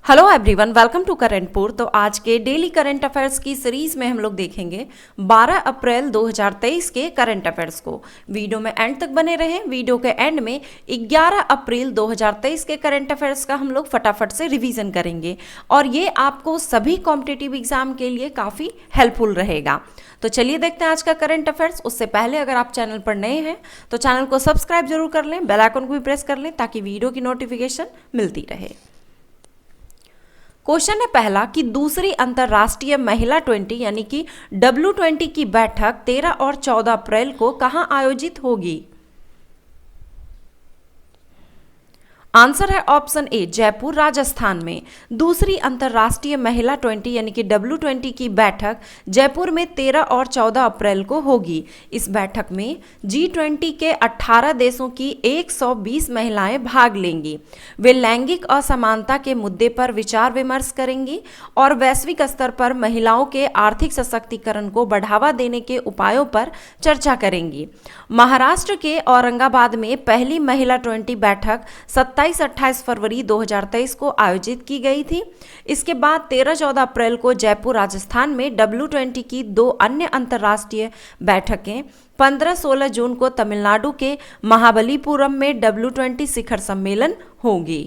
Hello everyone, welcome to Currentpur. तो आज के डेली करंट अफेयर्स की सीरीज में हम लोग देखेंगे 12 अप्रैल 2023 के करंट अफेयर्स को। वीडियो में एंड तक बने रहें। वीडियो के एंड में 11 अप्रैल 2023 के करंट अफेयर्स का हम लोग फटाफट से रिवीजन करेंगे और ये आपको सभी कॉम्पिटिटिव एग्जाम के लिए काफ़ी हेल्पफुल रहेगा। तो चलिए देखते हैं आज का करंट अफेयर्स। उससे पहले अगर आप चैनल पर नए हैं तो चैनल को सब्सक्राइब जरूर कर लें, बेल आइकन को भी प्रेस कर लें ताकि वीडियो की नोटिफिकेशन मिलती रहे। क्वेश्चन है पहला कि दूसरी अंतर्राष्ट्रीय महिला 20 यानी कि W20 की बैठक 13 और 14 अप्रैल को कहां आयोजित होगी? आंसर है ऑप्शन ए, जयपुर राजस्थान में। दूसरी अंतर्राष्ट्रीय महिला 20 यानी कि W20 की बैठक जयपुर में 13 और 14 अप्रैल को होगी। इस बैठक में G20 के 18 देशों की 120 महिलाएं भाग लेंगी। वे लैंगिक असमानता के मुद्दे पर विचार विमर्श करेंगी और वैश्विक स्तर पर महिलाओं के आर्थिक सशक्तिकरण को बढ़ावा देने के उपायों पर चर्चा करेंगी। महाराष्ट्र के औरंगाबाद में पहली महिला 20 बैठक 27-28 फरवरी 2023 को आयोजित की गई थी। इसके बाद 13-14 अप्रैल को जयपुर राजस्थान में W20 की दो अन्य अंतर्राष्ट्रीय बैठकें 15-16 जून को तमिलनाडु के महाबलीपुरम में W20 शिखर सम्मेलन होगी।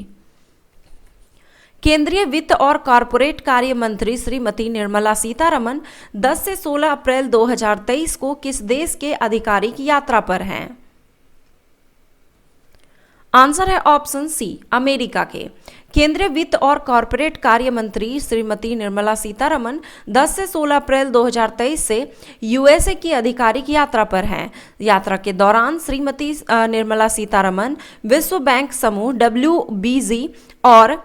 केंद्रीय वित्त और कॉरपोरेट कार्य मंत्री श्रीमती निर्मला सीतारमण 10 से 16 अप्रैल 2023 को किस देश के आधिकारिक यात्रा पर हैं? आंसर है ऑप्शन सी, अमेरिका के। केंद्रीय वित्त और कॉरपोरेट कार्य मंत्री श्रीमती निर्मला सीतारमण 10 से 16 अप्रैल 2023 से यूएसए की आधिकारिक यात्रा पर हैं। यात्रा के दौरान श्रीमती निर्मला सीतारमण विश्व बैंक समूह WBG और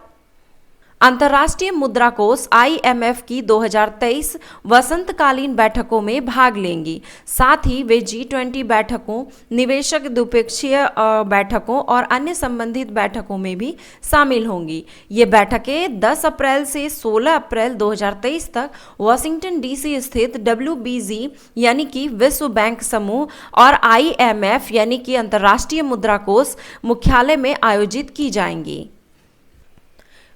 अंतर्राष्ट्रीय मुद्रा कोष IMF की 2023 वसंतकालीन बैठकों में भाग लेंगी। साथ ही वे G20 बैठकों, निवेशक द्विपक्षीय बैठकों और अन्य संबंधित बैठकों में भी शामिल होंगी। ये बैठकें 10 अप्रैल से 16 अप्रैल 2023 तक वाशिंगटन DC स्थित WBG यानी कि विश्व बैंक समूह और IMF यानी कि अंतर्राष्ट्रीय मुद्रा कोष मुख्यालय में आयोजित की जाएंगी।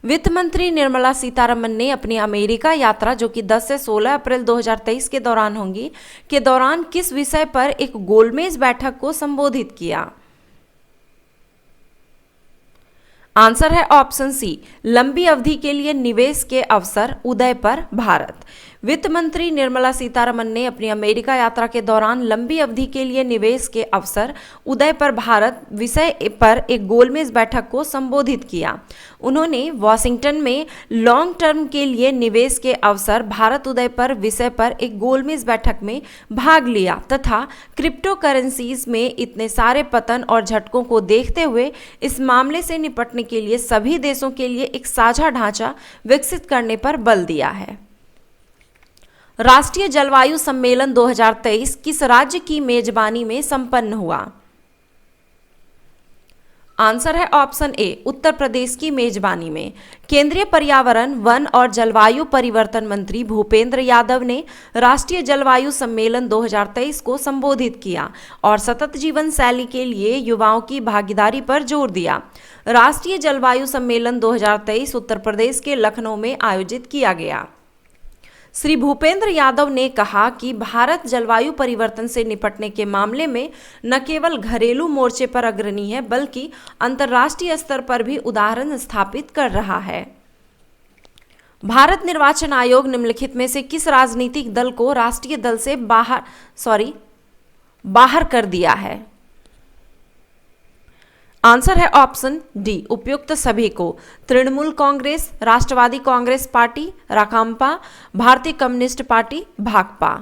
वित्त मंत्री निर्मला सीतारमण ने अपनी अमेरिका यात्रा जो कि 10 से 16 अप्रैल 2023 के दौरान होंगी के दौरान किस विषय पर एक गोलमेज बैठक को संबोधित किया? आंसर है ऑप्शन सी, लंबी अवधि के लिए निवेश के अवसर उदय पर भारत। वित्त मंत्री निर्मला सीतारमण ने अपनी अमेरिका यात्रा के दौरान लंबी अवधि के लिए निवेश के अवसर उदय पर भारत विषय पर एक गोलमेज बैठक को संबोधित किया। उन्होंने वॉशिंगटन में लॉन्ग टर्म के लिए निवेश के अवसर भारत उदय पर विषय पर एक गोलमेज बैठक में भाग लिया तथा क्रिप्टो करेंसीज में इतने सारे पतन और झटकों को देखते हुए इस मामले से निपटने के लिए सभी देशों के लिए एक साझा ढांचा विकसित करने पर बल दिया है। राष्ट्रीय जलवायु सम्मेलन 2023 किस राज्य की मेजबानी में संपन्न हुआ? आंसर है ऑप्शन ए, उत्तर प्रदेश की मेजबानी में। केंद्रीय पर्यावरण, वन और जलवायु परिवर्तन मंत्री भूपेंद्र यादव ने राष्ट्रीय जलवायु सम्मेलन 2023 को संबोधित किया और सतत जीवन शैली के लिए युवाओं की भागीदारी पर जोर दिया। राष्ट्रीय जलवायु सम्मेलन 2023 उत्तर प्रदेश के लखनऊ में आयोजित किया गया। श्री भूपेंद्र यादव ने कहा कि भारत जलवायु परिवर्तन से निपटने के मामले में न केवल घरेलू मोर्चे पर अग्रणी है बल्कि अंतर्राष्ट्रीय स्तर पर भी उदाहरण स्थापित कर रहा है। भारत निर्वाचन आयोग निम्नलिखित में से किस राजनीतिक दल को राष्ट्रीय दल से बाहर कर दिया है? आंसर है ऑप्शन डी, उपयुक्त सभी को। तृणमूल कांग्रेस, राष्ट्रवादी कांग्रेस पार्टी, राकांपा, भारतीय कम्युनिस्ट पार्टी, भाकपा।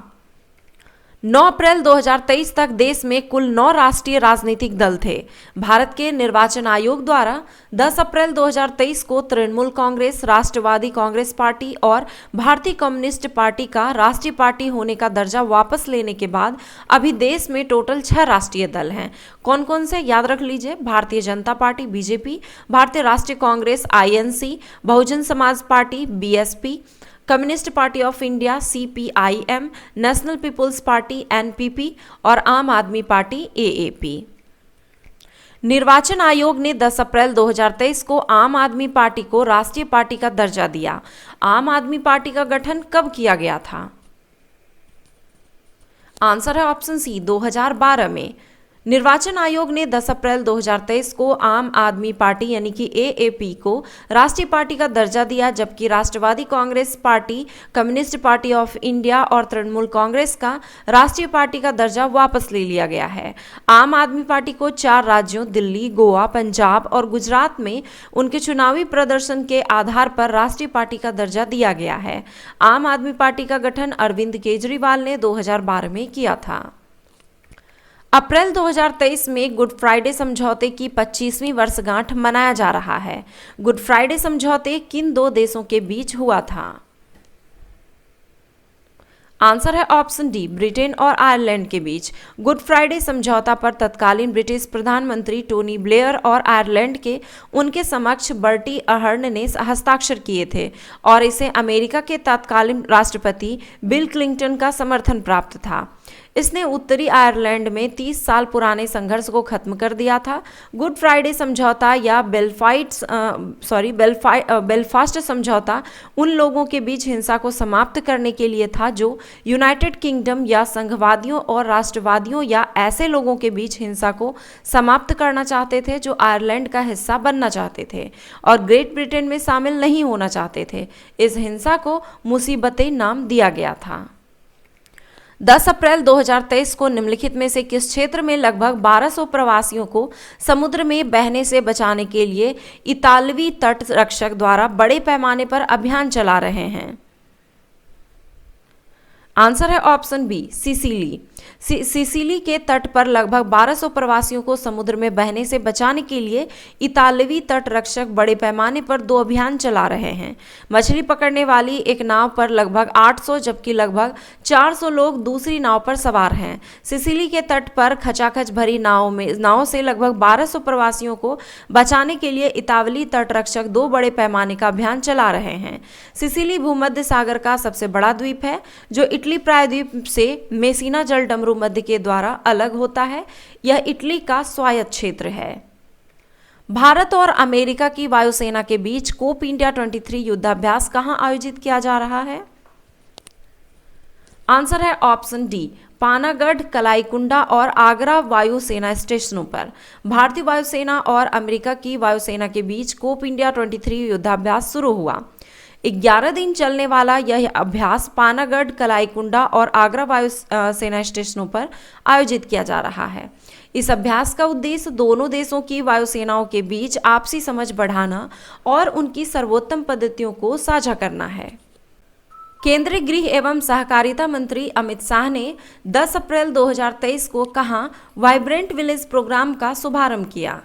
9 अप्रैल 2023 तक देश में कुल 9 राष्ट्रीय राजनीतिक दल थे। भारत के निर्वाचन आयोग द्वारा 10 अप्रैल 2023 को तृणमूल कांग्रेस, राष्ट्रवादी कांग्रेस पार्टी और भारतीय कम्युनिस्ट पार्टी का राष्ट्रीय पार्टी होने का दर्जा वापस लेने के बाद अभी देश में टोटल 6 राष्ट्रीय दल हैं। कौन कौन से याद रख लीजिए? भारतीय जनता पार्टी BJP, भारतीय राष्ट्रीय Congress INC, Bahujan Samaj Party BSP, Communist Party of India CPIM, National People's Party NPP और आम आदमी पार्टी AAP। निर्वाचन आयोग ने 10 अप्रैल 2023 को आम आदमी पार्टी को राष्ट्रीय पार्टी का दर्जा दिया। आम आदमी पार्टी का गठन कब किया गया था? आंसर है ऑप्शन सी 2012 में। निर्वाचन आयोग ने 10 अप्रैल 2023 को आम आदमी पार्टी यानी कि एएपी को राष्ट्रीय पार्टी का दर्जा दिया, जबकि राष्ट्रवादी Congress Party, Communist Party of India और तृणमूल कांग्रेस का राष्ट्रीय पार्टी का दर्जा वापस ले लिया गया है। आम आदमी पार्टी को 4 राज्यों दिल्ली, गोवा, पंजाब और गुजरात में उनके चुनावी प्रदर्शन के आधार पर राष्ट्रीय पार्टी का दर्जा दिया गया है। आम आदमी पार्टी का गठन अरविंद केजरीवाल ने 2012 में किया था। अप्रैल 2023 में गुड फ्राइडे समझौते की 25वीं वर्षगांठ मनाया जा रहा है। गुड फ्राइडे समझौते किन 2 देशों के बीच हुआ था? आंसर है ऑप्शन डी ब्रिटेन और आयरलैंड के बीच। गुड फ्राइडे समझौता पर तत्कालीन ब्रिटिश प्रधानमंत्री टोनी ब्लेयर और आयरलैंड के उनके समक्ष बर्टी अहर्न ने हस्ताक्षर किए थे और इसे अमेरिका के तत्कालीन राष्ट्रपति बिल क्लिंटन का समर्थन प्राप्त था। इसने उत्तरी आयरलैंड में 30 साल पुराने संघर्ष को खत्म कर दिया था। गुड फ्राइडे समझौता या बेलफास्ट समझौता उन लोगों के बीच हिंसा को समाप्त करने के लिए था जो यूनाइटेड किंगडम या संघवादियों और राष्ट्रवादियों या ऐसे लोगों के बीच हिंसा को समाप्त करना चाहते थे जो आयरलैंड का हिस्सा बनना चाहते थे और ग्रेट ब्रिटेन में शामिल नहीं होना चाहते थे। इस हिंसा को मुसीबतें नाम दिया गया था। 10 अप्रैल 2023 को निम्नलिखित में से किस क्षेत्र में लगभग 1200 प्रवासियों को समुद्र में बहने से बचाने के लिए इतालवी तट रक्षक द्वारा बड़े पैमाने पर अभियान चला रहे हैं? आंसर है ऑप्शन बी सिसिली। सिसिली के तट पर लगभग 1200 प्रवासियों को समुद्र में बहने से बचाने के लिए इतालवी तट रक्षक बड़े पैमाने पर 2 अभियान चला रहे हैं। मछली पकड़ने वाली एक नाव पर लगभग 800 जबकि लगभग 400 लोग दूसरी नाव पर सवार हैं। सिसिली के तट पर खचाखच भरी नाव से लगभग 1200 प्रवासियों को बचाने के लिए इतालवी तट रक्षक 2 बड़े पैमाने का अभियान चला रहे हैं। सिसिली भूमध्य सागर का सबसे बड़ा द्वीप है जो इटली प्रायद्वीप से मेसिना जल डमरू मध्य के द्वारा अलग होता है। यह इटली का स्वायत्त क्षेत्र है। भारत और अमेरिका की वायुसेना के बीच कोप इंडिया 23 युद्धाभ्यास कहां आयोजित किया जा रहा है? आंसर है ऑप्शन डी पानागढ़, कलाईकुंडा और आगरा वायु सेना स्टेशनों पर। भारतीय वायुसेना और अमेरिका की वायुसेना के बीच कोप इंडिया 23 युद्धाभ्यास शुरू हुआ। 11 दिन चलने वाला यह अभ्यास पानागढ़, कलाईकुंडा और आगरा वायु सेना स्टेशनों पर आयोजित किया जा रहा है। इस अभ्यास का उद्देश्य दोनों देशों की वायुसेनाओं के बीच आपसी समझ बढ़ाना और उनकी सर्वोत्तम पद्धतियों को साझा करना है। केंद्रीय गृह एवं सहकारिता मंत्री अमित शाह ने 10 अप्रैल 2023 को कहां वाइब्रेंट विलेज प्रोग्राम का शुभारंभ किया?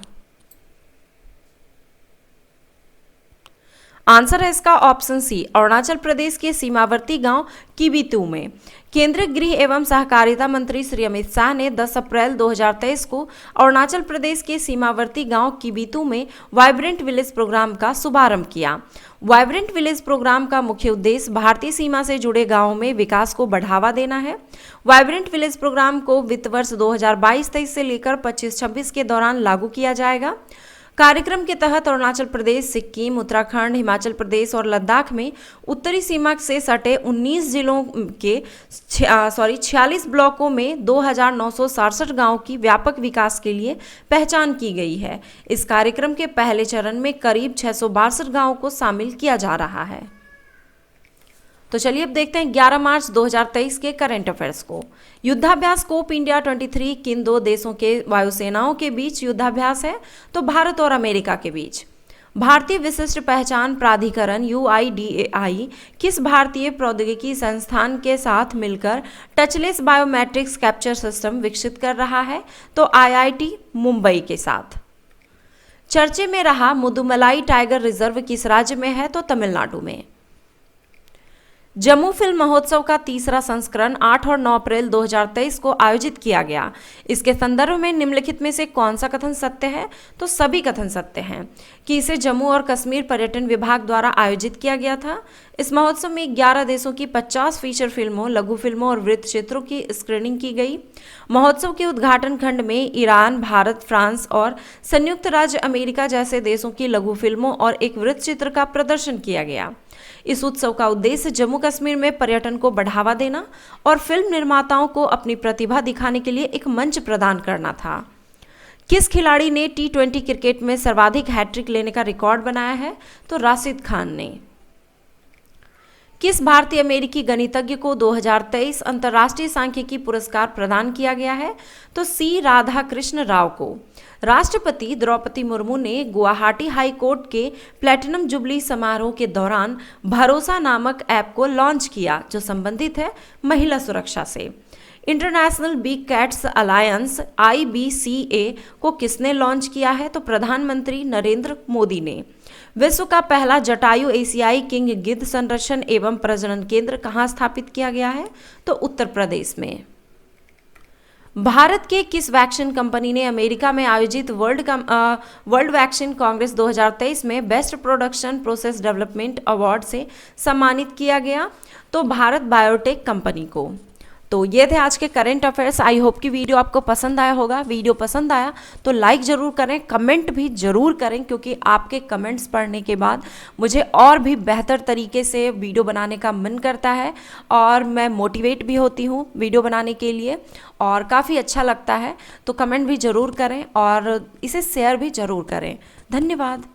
आंसर है इसका ऑप्शन सी अरुणाचल प्रदेश के सीमावर्ती गांव किबितू में। केंद्रीय गृह एवं सहकारिता मंत्री श्री अमित शाह ने 10 अप्रैल 2023 को अरुणाचल प्रदेश के सीमावर्ती गांव किबितू में वाइब्रेंट विलेज प्रोग्राम का शुभारंभ किया। वाइब्रेंट विलेज प्रोग्राम का मुख्य उद्देश्य भारतीय सीमा से जुड़े गांवों में विकास को बढ़ावा देना है। वाइब्रेंट विलेज प्रोग्राम को वित्त वर्ष 2022-23 से लेकर 25-26 के दौरान लागू किया जाएगा। कार्यक्रम के तहत अरुणाचल प्रदेश, सिक्किम, उत्तराखंड, हिमाचल प्रदेश और लद्दाख में उत्तरी सीमा से सटे 19 जिलों के 46 ब्लॉकों में 2967 गांवों की व्यापक विकास के लिए पहचान की गई है। इस कार्यक्रम के पहले चरण में करीब 662 गांवों को शामिल किया जा रहा है। तो चलिए अब देखते हैं 11 मार्च 2023 के करंट अफेयर्स को। युद्धाभ्यास कोप इंडिया 23 किन 2 देशों के वायुसेनाओं के बीच युद्धाभ्यास है? तो भारत और अमेरिका के बीच। भारतीय विशिष्ट पहचान प्राधिकरण UIDAI किस भारतीय प्रौद्योगिकी संस्थान के साथ मिलकर टचलेस बायोमेट्रिक्स कैप्चर सिस्टम विकसित कर रहा है? तो IIT मुंबई के साथ। चर्चे में रहा मुदुमलाई टाइगर रिजर्व किस राज्य में है? तो तमिलनाडु में। जम्मू फिल्म महोत्सव का तीसरा संस्करण 8 और 9 अप्रैल 2023 को आयोजित किया गया। इसके संदर्भ में निम्नलिखित में से कौन सा कथन सत्य है? तो सभी कथन सत्य हैं कि इसे जम्मू और कश्मीर पर्यटन विभाग द्वारा आयोजित किया गया था। इस महोत्सव में 11 देशों की 50 फीचर फिल्मों, लघु फिल्मों और वृत्त चित्रों की स्क्रीनिंग की गई। महोत्सव के उद्घाटन खंड में ईरान, भारत, फ्रांस और संयुक्त राज्य अमेरिका जैसे देशों की लघु फिल्मों और एक वृत्त चित्र का प्रदर्शन किया गया। इस उत्सव का उद्देश्य जम्मू कश्मीर में पर्यटन को बढ़ावा देना और फिल्म निर्माताओं को अपनी प्रतिभा दिखाने के लिए एक मंच प्रदान करना था। किस खिलाड़ी ने T20 क्रिकेट में सर्वाधिक हैट्रिक लेने का रिकॉर्ड बनाया है? तो राशिद खान ने। किस भारतीय अमेरिकी गणितज्ञ को 2023 अंतर्राष्ट्रीय सांख्यिकी पुरस्कार प्रदान किया गया है? तो C. राधाकृष्ण राव को। राष्ट्रपति द्रौपदी मुर्मू ने गुवाहाटी हाई कोर्ट के प्लेटिनम जुबली समारोह के दौरान भरोसा नामक ऐप को लॉन्च किया, जो संबंधित है महिला सुरक्षा से। International big cats alliance IBCA को किसने लॉन्च किया है? तो प्रधानमंत्री नरेंद्र मोदी ने। विश्व का पहला जटायु एशियाई किंग गिद्ध संरक्षण एवं प्रजनन केंद्र कहाँ स्थापित किया गया है? तो उत्तर प्रदेश में। भारत के किस वैक्सीन कंपनी ने अमेरिका में आयोजित वर्ल्ड वैक्सीन कांग्रेस 2023 में best production process development award से सम्मानित किया गया? तो भारत बायोटेक कंपनी को। तो ये थे आज के करंट अफेयर्स। आई होप कि वीडियो आपको पसंद आया होगा। वीडियो पसंद आया तो लाइक ज़रूर करें, कमेंट भी ज़रूर करें, क्योंकि आपके कमेंट्स पढ़ने के बाद मुझे और भी बेहतर तरीके से वीडियो बनाने का मन करता है और मैं मोटिवेट भी होती हूँ वीडियो बनाने के लिए और काफ़ी अच्छा लगता है। तो कमेंट भी ज़रूर करें और इसे शेयर भी ज़रूर करें। धन्यवाद।